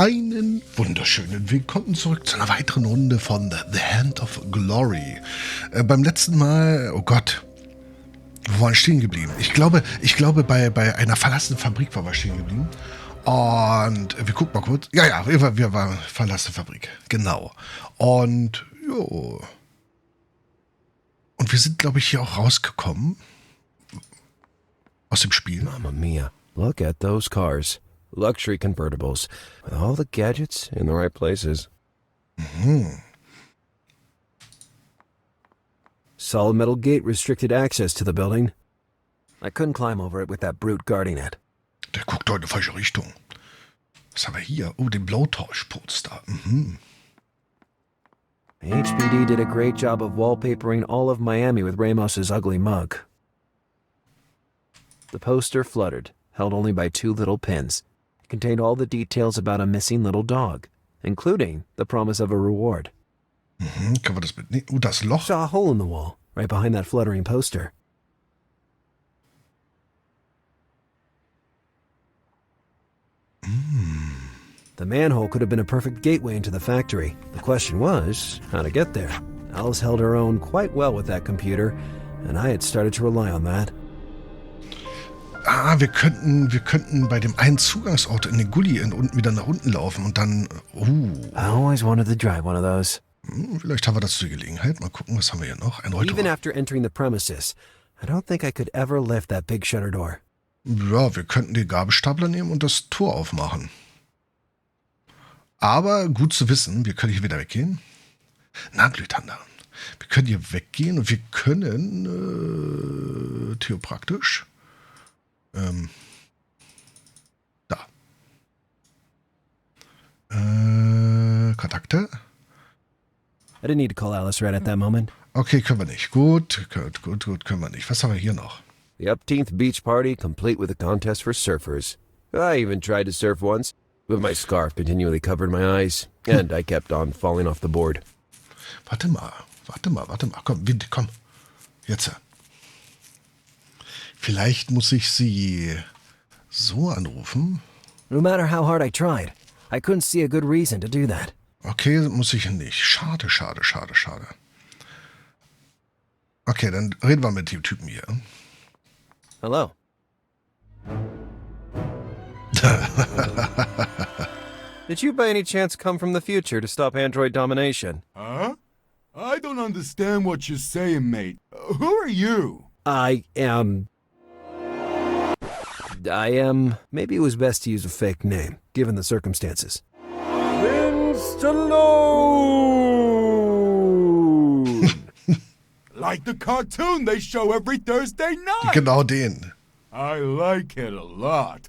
Einen wunderschönen Willkommen zurück zu einer weiteren Runde von The Hand of Glory. Beim letzten Mal, oh Gott, wo waren wir stehen geblieben? Ich glaube, bei einer verlassenen Fabrik waren wir stehen geblieben. Und wir gucken mal kurz. Ja, wir waren verlassene Fabrik. Genau. Und, jo. Und wir sind, glaube ich, hier auch rausgekommen. Aus dem Spiel. Mamma mia, look at those cars. Luxury convertibles, with all the gadgets in the right places. Solid metal gate restricted access to the building. I couldn't climb over it with that brute guarding it. Der guckt heute in die falsche Richtung. Was haben wir hier? Oh, den Blautauschposter. The HPD did a great job of wallpapering all of Miami with Ramos's ugly mug. The poster fluttered, held only by two little pins. Contained all the details about a missing little dog, including the promise of a reward. Können wir das mitnehmen? Oh, das Loch. Saw a hole in the wall, right behind that fluttering poster. The manhole could have been a perfect gateway into the factory. The question was, how to get there. Alice held her own quite well with that computer, and I had started to rely on that. Wir könnten bei dem einen Zugangsort in den Gully unten wieder nach unten laufen und dann, I always wanted to drive one of those. Vielleicht haben wir dazu die Gelegenheit. Mal gucken, was haben wir hier noch? Ein Rolltor. Even after entering the premises, I don't think I could ever lift that big shutter door. Ja, wir könnten den Gabelstapler nehmen und das Tor aufmachen. Aber gut zu wissen, wir können hier wieder weggehen. Na, Blüthander. Wir können hier weggehen und wir können theopraktisch da. Kontakte. I didn't need to call Alice right at that moment. Okay, können wir nicht. Gut, können wir nicht. Was haben wir hier noch? The upteenth beach party, complete with a contest for surfers. I even tried to surf once, but my scarf continually covered my eyes, and I kept on falling off the board. Warte mal. Komm. Jetzt. Vielleicht muss ich sie so anrufen. No matter how hard I tried, I couldn't see a good reason to do that. Okay, muss ich nicht. Schade. Okay, dann reden wir mit dem Typen hier. Hello. Did you by any chance come from the future to stop android domination? Huh? I don't understand what you're saying, mate. Who are you? I am... Maybe it was best to use a fake name, given the circumstances. Stallone! Like the cartoon they show every Thursday night. Genau den. I like it a lot.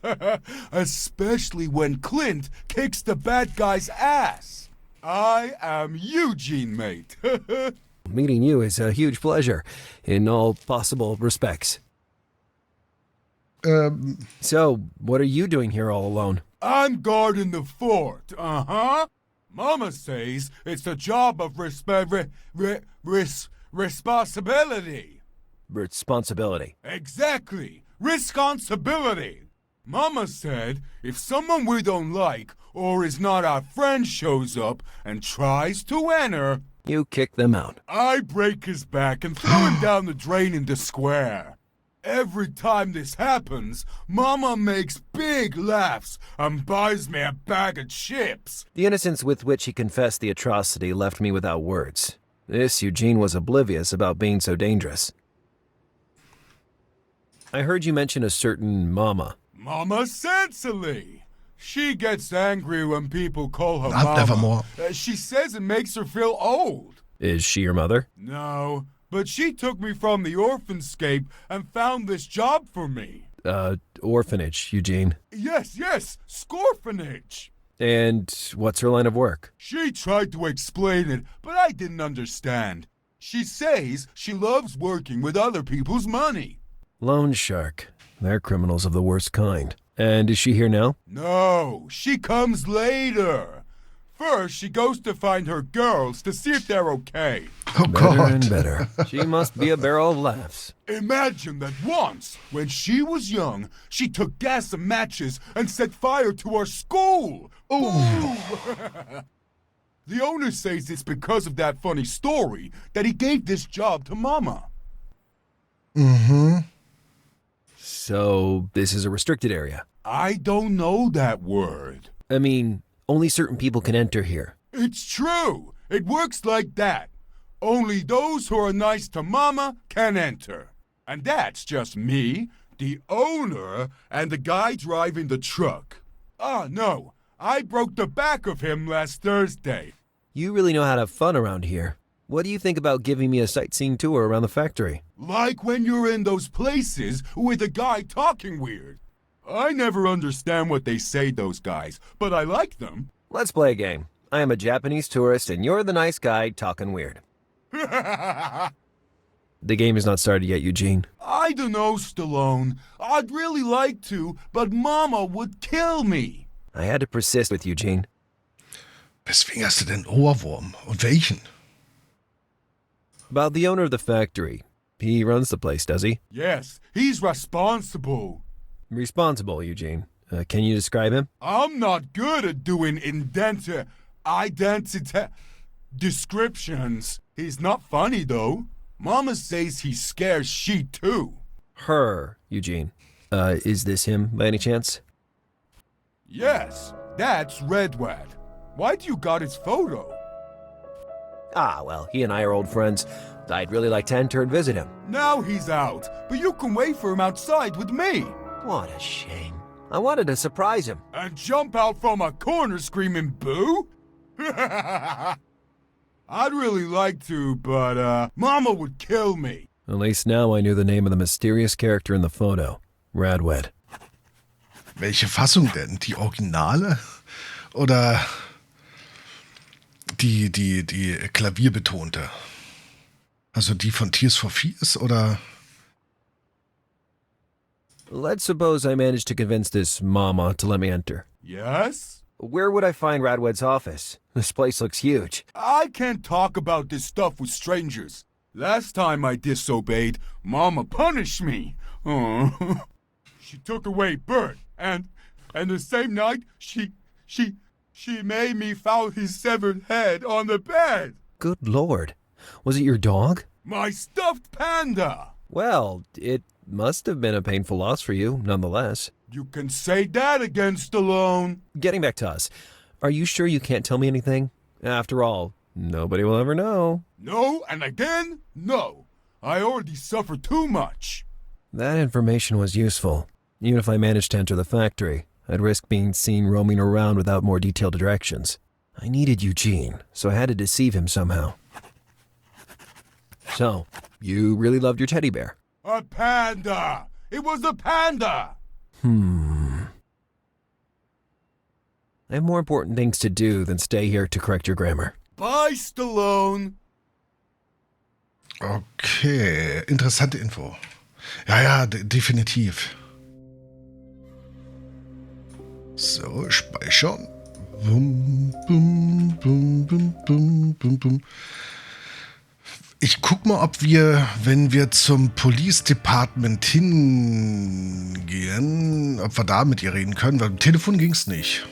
Especially when Clint kicks the bad guy's ass. I am Eugene, mate. Meeting you is a huge pleasure, in all possible respects. So, what are you doing here all alone? I'm guarding the fort, Mama says it's a job of responsibility. Responsibility. Exactly. Responsibility. Mama said if someone we don't like or is not our friend shows up and tries to enter, you kick them out. I break his back and throw him down the drain in the square. Every time this happens, Mama makes big laughs and buys me a bag of chips. The innocence with which he confessed the atrocity left me without words. This Eugene was oblivious about being so dangerous. I heard you mention a certain Mama. Mama Cecily. She gets angry when people call her Mama. Nevermore. She says it makes her feel old. Is she your mother? No, but she took me from the orphanscape and found this job for me. Orphanage, Eugene. Yes, scorphanage. And what's her line of work? She tried to explain it, but I didn't understand. She says she loves working with other people's money. Loan shark. They're criminals of the worst kind. And is she here now? No, she comes later. First, she goes to find her girls to see if they're okay. Oh Better Gott. and better. She must be a barrel of laughs. Imagine that once, when she was young, she took gas and matches and set fire to our school. Oh. The owner says it's because of that funny story that he gave this job to Mama. Mhm. So, this is a restricted area. I don't know that word. I mean, only certain people can enter here. It's true. It works like that. Only those who are nice to Mama can enter. And that's just me, the owner, and the guy driving the truck. Ah, no. I broke the back of him last Thursday. You really know how to have fun around here. What do you think about giving me a sightseeing tour around the factory? Like when you're in those places with a guy talking weird. I never understand what they say, those guys, but I like them. Let's play a game. I am a Japanese tourist and you're the nice guy talking weird. The game is not started yet, Eugene. I don't know, Stallone. I'd really like to, but Mama would kill me. I had to persist with Eugene. Weswegen hast du denn Ohrwurm? Und welchen? About the owner of the factory. He runs the place, does he? Yes, he's responsible. Responsible, Eugene. Can you describe him? I'm not good at doing identity descriptions. He's not funny, though. Mama says he scares she, too. Her, Eugene. Is this him, by any chance? Yes, that's Redwad. Why do you got his photo? Ah, well, he and I are old friends. I'd really like to enter and visit him. Now he's out, but you can wait for him outside with me. What a shame. I wanted to surprise him. And jump out from a corner screaming boo? I'd really like to, but Mama would kill me. At least now I knew the name of the mysterious character in the photo. Radwed. Welche Fassung denn? Die Originale? Oder die klavierbetonte? Also die von Tears for Fears oder? Let's suppose I managed to convince this mama to let me enter. Yes? Where would I find Radwed's office? This place looks huge. I can't talk about this stuff with strangers. Last time I disobeyed, Mama punished me. Oh. She took away Bert, and the same night she made me found his severed head on the bed. Good Lord. Was it your dog? My stuffed panda. Well, it must have been a painful loss for you, nonetheless. You can say that again, Stallone. Getting back to us. Are you sure you can't tell me anything? After all, nobody will ever know. No, and again, no. I already suffered too much. That information was useful. Even if I managed to enter the factory, I'd risk being seen roaming around without more detailed directions. I needed Eugene, so I had to deceive him somehow. So, you really loved your teddy bear? A panda! It was a panda! I have more important things to do than stay here to correct your grammar. Bye, Stallone! Okay, interessante Info. Ja, definitiv. So, speichern. Bum, bum, bum, bum, bum, bum, bum. Ich guck mal, ob wir, wenn wir zum Police Department hingehen, ob wir da mit ihr reden können, weil am Telefon ging's nicht.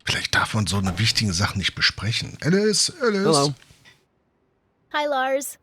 Vielleicht darf man so eine wichtige Sache nicht besprechen. Alice. Hello. Hi, Lars.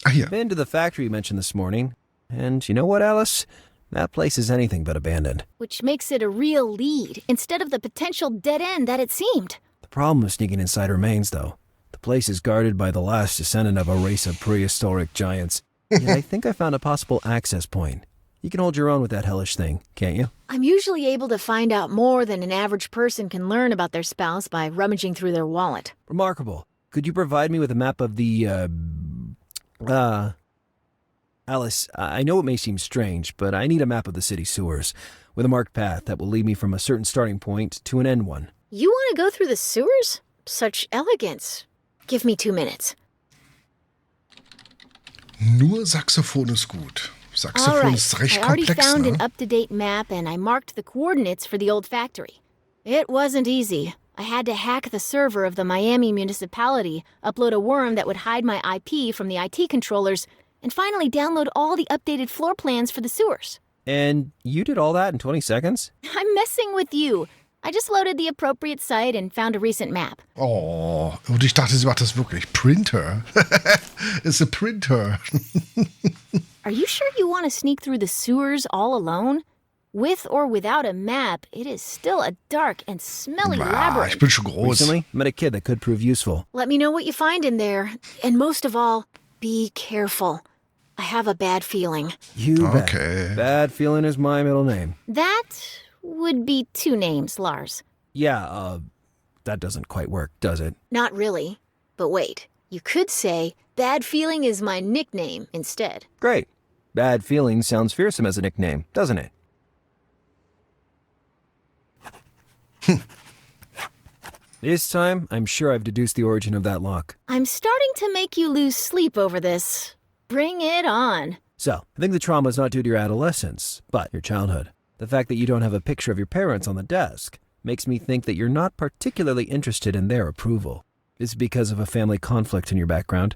Ah, hier. Been to the factory you mentioned this morning. And you know what, Alice? That place is anything but abandoned. Which makes it a real lead, instead of the potential dead end that it seemed. The problem of sneaking inside remains, though. The place is guarded by the last descendant of a race of prehistoric giants. Yet I think I found a possible access point. You can hold your own with that hellish thing, can't you? I'm usually able to find out more than an average person can learn about their spouse by rummaging through their wallet. Remarkable. Could you provide me with a map of the, Alice, I know it may seem strange, but I need a map of the city sewers, with a marked path that will lead me from a certain starting point to an end one. You want to go through the sewers? Such elegance. Give me 2 minutes. Nur Saxophon ist gut. All Saxophon right, ist recht I already komplex, found ne? an up-to-date map and I marked the coordinates for the old factory. It wasn't easy. I had to hack the server of the Miami municipality, upload a worm that would hide my IP from the IT controllers, and finally download all the updated floor plans for the sewers. And you did all that in 20 seconds? I'm messing with you. I just loaded the appropriate site and found a recent map. Oh, und ich dachte, sie macht das wirklich. Printer. It's a printer. Are you sure you want to sneak through the sewers all alone? With or without a map, it is still a dark and smelly labyrinth. Ich bin schon groß. Recently, met a kid that could prove useful. Let me know what you find in there. And most of all, be careful. I have a bad feeling. You bet. Okay. Bad feeling is my middle name. That would be 2 names, Lars. Yeah, that doesn't quite work, does it? Not really. But wait, you could say, bad feeling is my nickname instead. Great. Bad feeling sounds fearsome as a nickname, doesn't it? This time, I'm sure I've deduced the origin of that lock. I'm starting to make you lose sleep over this. Bring it on. So, I think the trauma is not due to your adolescence, but your childhood. The fact that you don't have a picture of your parents on the desk makes me think that you're not particularly interested in their approval. This is because of a family conflict in your background.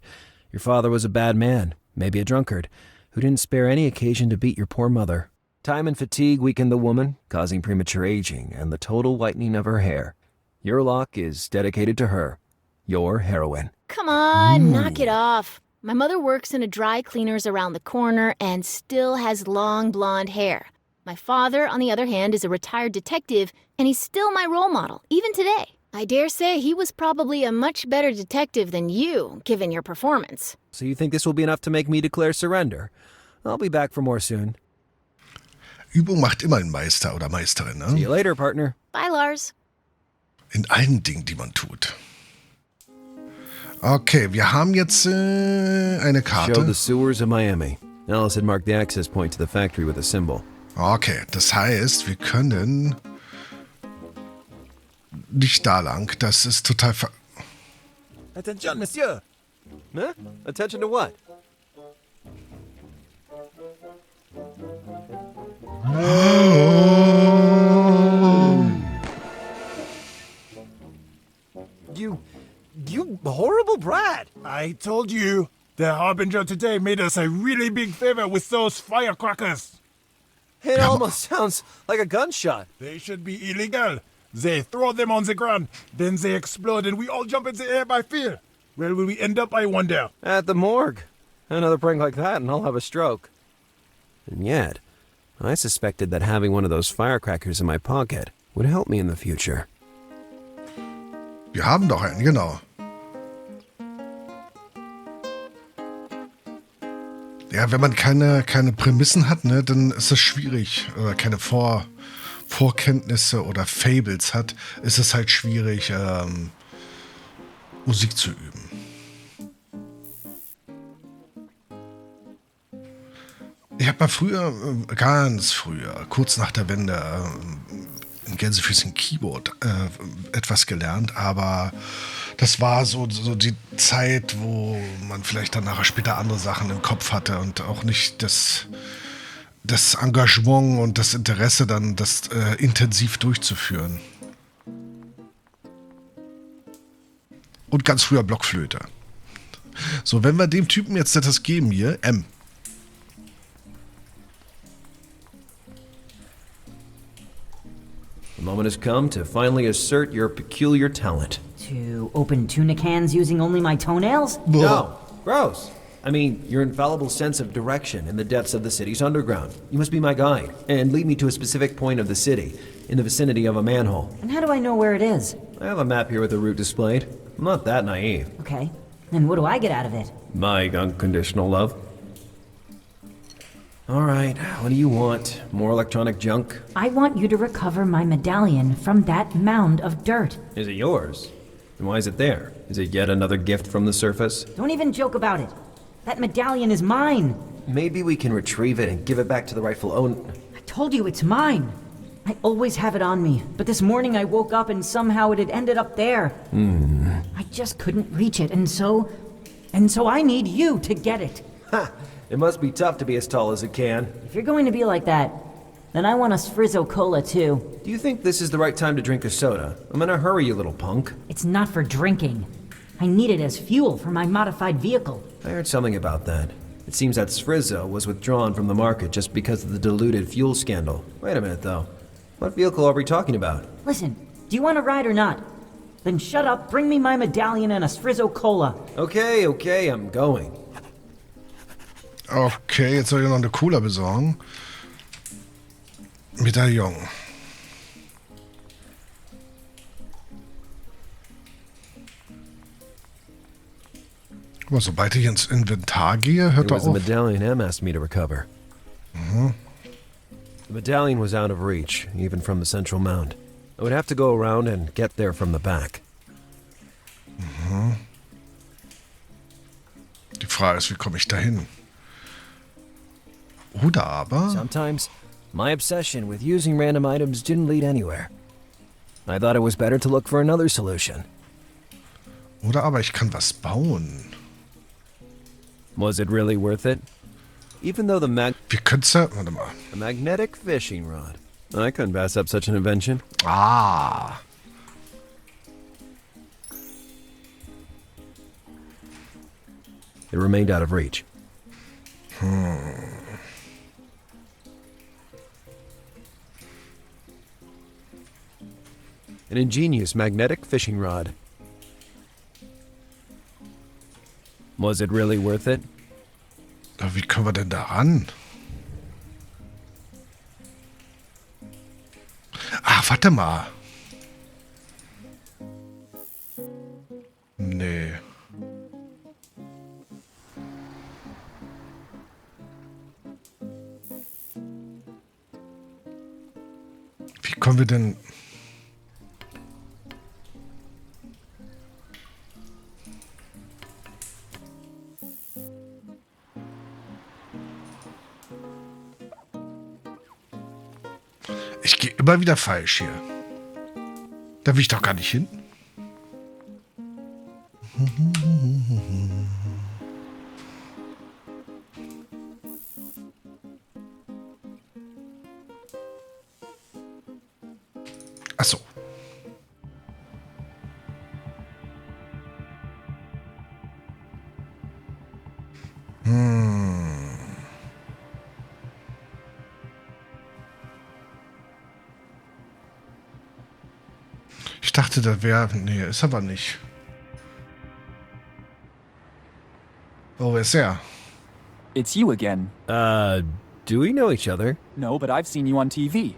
Your father was a bad man, maybe a drunkard, who didn't spare any occasion to beat your poor mother. Time and fatigue weakened the woman, causing premature aging and the total whitening of her hair. Your lock is dedicated to her, your heroine. Come on, knock it off. My mother works in a dry cleaners around the corner and still has long blonde hair. My father, on the other hand, is a retired detective, and he's still my role model, even today. I dare say he was probably a much better detective than you, given your performance. So you think this will be enough to make me declare surrender? I'll be back for more soon. Übung macht immer einen Meister oder Meisterin, ne? See you later, partner. Bye, Lars. In allen Dingen, die man tut. Okay, wir haben jetzt eine Show the Karte. sewers of Miami. Alice had marked the access point to the factory with a symbol. Okay, das heißt, wir können nicht da lang. Das ist total Attention, monsieur! Huh? Attention to what? You horrible brat! I told you, the Harbinger today made us a really big favor with those firecrackers. It almost sounds like a gunshot. They should be illegal. They throw them on the ground, then they explode and we all jump in the air by fear. Where will we end up, I wonder? At the morgue. Another prank like that and I'll have a stroke. And yet, I suspected that having one of those firecrackers in my pocket would help me in the future. Wir haben doch einen, genau. Ja, wenn man keine Prämissen hat, ne, dann ist es schwierig. Oder keine Vorkenntnisse oder Fables hat, ist es halt schwierig, Musik zu üben. Ich habe mal früher, ganz früher, kurz nach der Wende, in Gänsefüßchen Keyboard etwas gelernt, aber das war so die Zeit, wo man vielleicht dann nachher später andere Sachen im Kopf hatte und auch nicht das Engagement und das Interesse, dann das intensiv durchzuführen. Und ganz früher Blockflöte. So, wenn wir dem Typen jetzt etwas geben hier, M. The moment has come to finally assert your peculiar talent. To open tuna cans using only my toenails? No, gross. I mean, your infallible sense of direction in the depths of the city's underground. You must be my guide and lead me to a specific point of the city, in the vicinity of a manhole. And how do I know where it is? I have a map here with the route displayed. I'm not that naive. Okay, then what do I get out of it? My unconditional love. All right, what do you want? More electronic junk? I want you to recover my medallion from that mound of dirt. Is it yours? And why is it there? Is it yet another gift from the surface? Don't even joke about it. That medallion is mine. Maybe we can retrieve it and give it back to the rightful owner. I told you it's mine. I always have it on me, but this morning I woke up and somehow it had ended up there. I just couldn't reach it, and so I need you to get it. Ha! It must be tough to be as tall as it can. If you're going to be like that, Then I want a Sfrizzo Cola, too. Do you think this is the right time to drink a soda? I'm in a hurry, you little punk. It's not for drinking. I need it as fuel for my modified vehicle. I heard something about that. It seems that Sfrizzo was withdrawn from the market just because of the diluted fuel scandal. Wait a minute, though. What vehicle are we talking about? Listen, do you want to ride or not? Then shut up, bring me my medallion and a Sfrizzo Cola. Okay, I'm going. Okay, jetzt soll ich noch eine Cola besorgen. Medaillon. Aber sobald ich ins Inventar gehe, hört There er was a auf. medallion M asked me to recover. The medallion was out of reach, even from the central mount. I would have to go around and get there from the back. Die Frage ist, wie komme ich da hin? Oder aber... Sometimes, my obsession with using random items didn't lead anywhere. I thought it was better to look for another solution. Oder aber ich kann was bauen. Was it really worth it? Even though the Wir können's ja... Warte mal. a magnetic fishing rod. I couldn't pass up such an invention. Ah. It remained out of reach. An ingenious magnetic fishing rod. Was it really worth it? Aber wie kommen wir denn da ran? Ah, warte mal. Nee. Wie kommen wir denn... Ich gehe immer wieder falsch hier. Da will ich doch gar nicht hin. Ach so. Ich dachte, da wäre... Nee, ist aber nicht. Oh, wer ist er? It's you again. Do we know each other? No, but I've seen you on TV.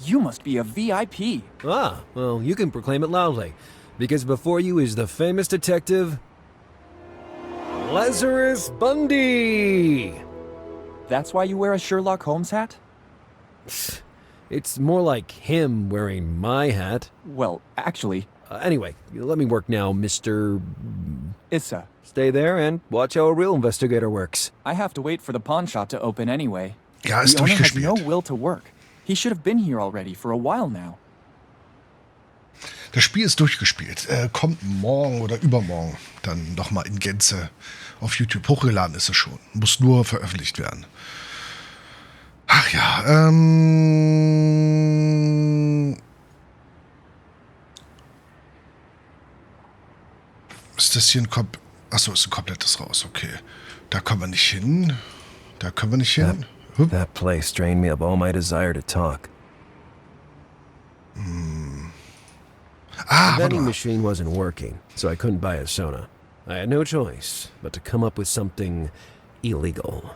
You must be a VIP. Ah, well, you can proclaim it loudly. Because before you is the famous detective... Lazarus Bundy! That's why you wear a Sherlock Holmes hat? It's more like him wearing my hat. Well, actually, Anyway, let me work now, Mr. Issa. Stay there and watch how a real investigator works. I have to wait for the pawn shop to open anyway. Ja, ist The owner has no durchgespielt. will to work. He should have been here already for a while now. Das Spiel ist durchgespielt. Kommt morgen oder übermorgen dann nochmal in Gänze auf YouTube. Hochgeladen ist es schon. Muss nur veröffentlicht werden. Ach ja, ist das hier ein Achso, ist ein komplettes raus, okay. Da kommen wir nicht hin. Da können wir nicht hin. Hup. That place drained me of all my desire to talk. Ah, The warte vending mal. machine wasn't working, so I couldn't buy a soda. I had no choice but to come up with something illegal.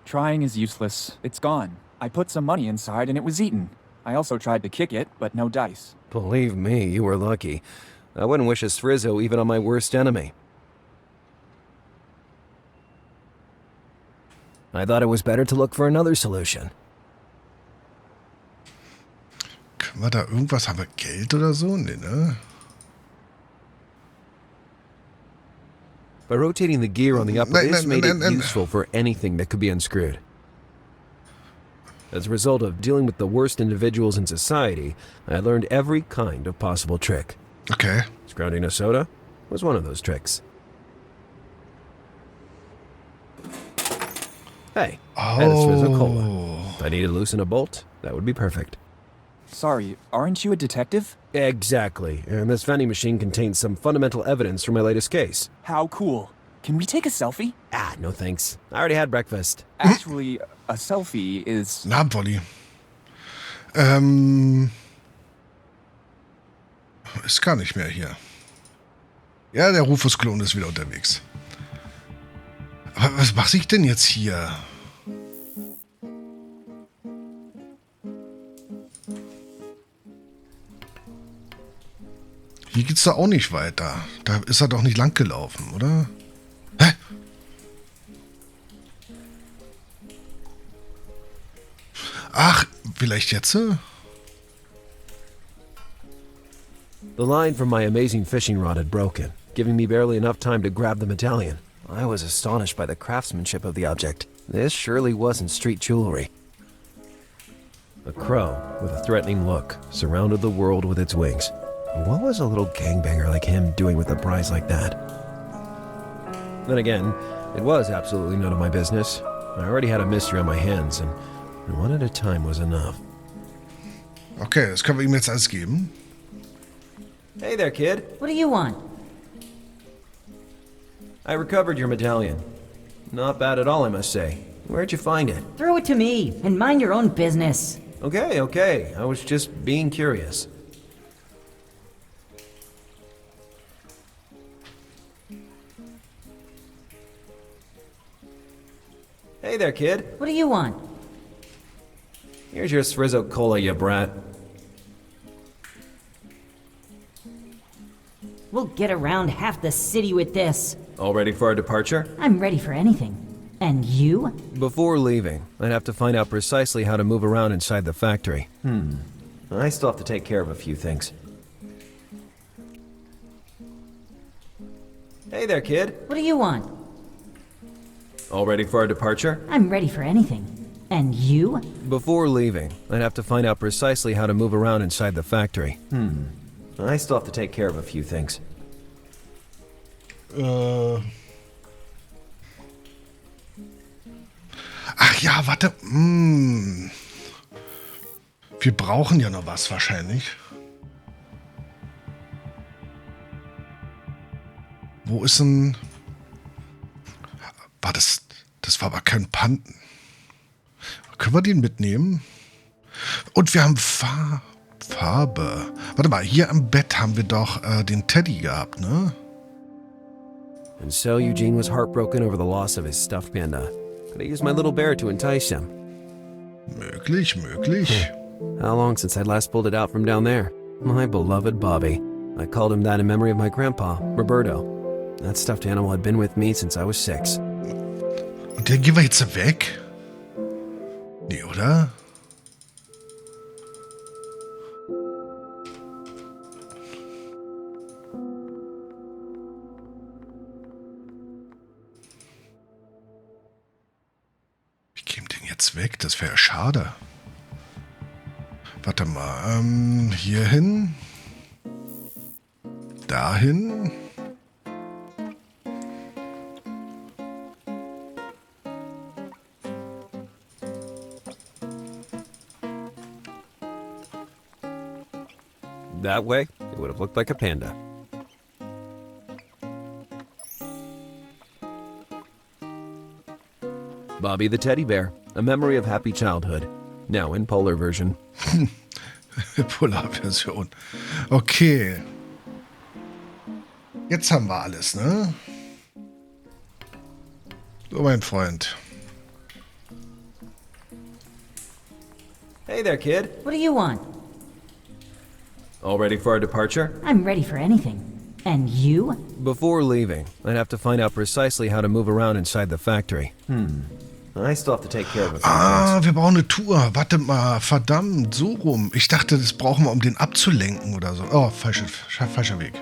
Trying is useless. It's gone. I put some money inside and it was eaten. I also tried to kick it, but no dice. Believe me, you were lucky. I wouldn't wish a Sfrizzo even on my worst enemy. I thought it was better to look for another solution. Können wir da irgendwas? Haben wir Geld oder so? Nee, ne? By rotating the gear on the upper, Nein, this nein, made nein, it nein. useful for anything that could be unscrewed. As a result of dealing with the worst individuals in society, I learned every kind of possible trick. Okay. Scrounging a soda was one of those tricks. Hey, I had a Sfrizzo Cola. Oh. If I need to loosen a bolt, that would be perfect. Sorry, aren't you a detective? Exactly, and this vending machine contains some fundamental evidence from my latest case. How cool. Can we take a selfie? No thanks. I already had breakfast. Actually, a selfie is... Na, Wolli. Ist gar nicht mehr hier. Ja, der Rufus-Klon ist wieder unterwegs. Aber was mache ich denn jetzt hier? Hier geht's doch auch nicht weiter. Da ist er doch nicht lang gelaufen, oder? Hä? Ach, vielleicht jetzt? The line from my amazing fishing rod had broken, giving me barely enough time to grab the medallion. I was astonished by the craftsmanship of the object. This surely wasn't street jewelry. A crow, with a threatening look, surrounded the world with its wings. What was a little gangbanger like him doing with a prize like that? Then again, it was absolutely none of my business. I already had a mystery on my hands, and one at a time was enough. Okay, das können wir ihm jetzt alles geben. Hey there, kid. What do you want? I recovered your medallion. Not bad at all, I must say. Where'd you find it? Throw it to me, and mind your own business. Okay. I was just being curious. Hey there, kid. What do you want? Here's your Srizzo Cola, you brat. We'll get around half the city with this. All ready for our departure? I'm ready for anything. And you? Before leaving, I'd have to find out precisely how to move around inside the factory. I still have to take care of a few things. Hey there, kid. What do you want? All ready for our departure? I'm ready for anything. And you? Before leaving, I'd have to find out precisely how to move around inside the factory. I still have to take care of a few things. Ach ja, warte. Wir brauchen ja noch was wahrscheinlich. Wo ist denn... War das... Das war aber kein Panten. Können wir den mitnehmen? Und wir haben Farbe. Warte mal, hier am Bett haben wir doch den Teddy gehabt, ne? And so Eugene was heartbroken over the loss of his stuffed panda. But I used my little bear to entice him. Möglich. How long since I last pulled it out from down there? My beloved Bobby. I called him that in memory of my grandpa, Roberto. That stuffed animal had been with me since I was 6. Und den gehen wir jetzt weg? Nee, oder? Wie gehen den jetzt weg? Das wäre ja schade. Warte mal, hier hin. Dahin. That way, it would have looked like a panda. Bobby the teddy bear, a memory of happy childhood. Now in polar version. Polarversion. Okay. Jetzt haben wir alles, ne? So, mein Freund. Hey there, kid. What do you want? All ready for our departure? I'm ready for anything. And you? Before leaving, I'd have to find out precisely how to move around inside the factory. I still have to take care of a few things. Wir brauchen eine Tour. Warte mal, verdammt, so rum. Ich dachte, das brauchen wir, um den abzulenken oder so. Oh, falscher Weg.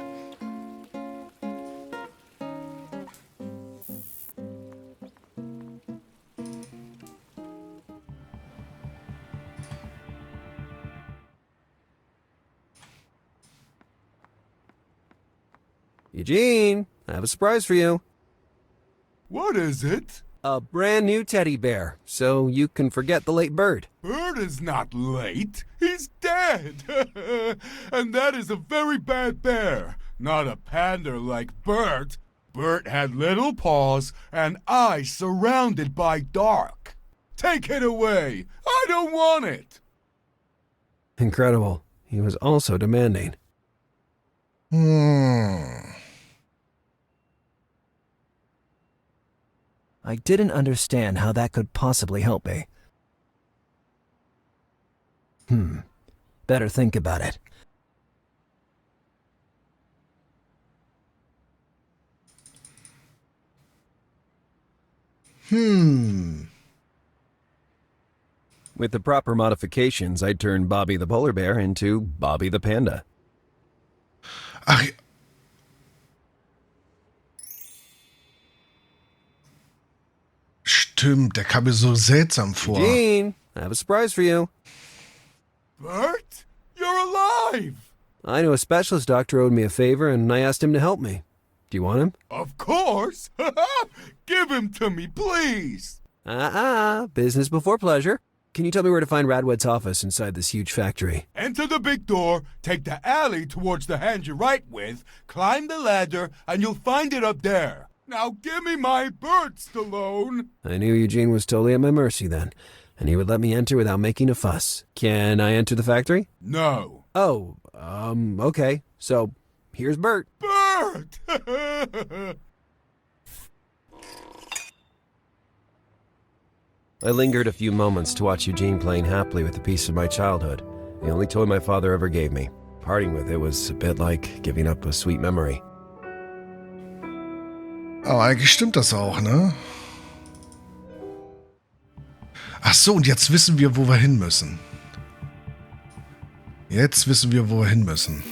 Eugene, I have a surprise for you. What is it? A brand new teddy bear, so you can forget the late Bert. Bert is not late. He's dead. And that is a very bad bear. Not a panda like Bert. Bert had little paws and eyes surrounded by dark. Take it away. I don't want it. Incredible. He was also demanding. I didn't understand how that could possibly help me. Better think about it. With the proper modifications, I'd turn Bobby the polar bear into Bobby the panda. Ach, stimmt, der kam mir so seltsam vor. Gene, I have a surprise for you. Bert, you're alive. I knew a specialist doctor owed me a favor, and I asked him to help me. Do you want him? Of course. Give him to me, please. Business before pleasure. Can you tell me where to find Radwed's office inside this huge factory? Enter the big door, take the alley towards the hand you're right with, climb the ladder, and you'll find it up there. Now give me my Bert, Stallone. I knew Eugene was totally at my mercy then, and he would let me enter without making a fuss. Can I enter the factory? No. Oh, okay. So, here's Bert. Bert! I lingered a few moments to watch Eugene playing happily with a piece of my childhood, the only toy my father ever gave me. Parting with it was a bit like giving up a sweet memory. Aber eigentlich stimmt das auch, ne? Ach so, und jetzt wissen wir, wo wir hin müssen. Jetzt wissen wir, wo wir hin müssen.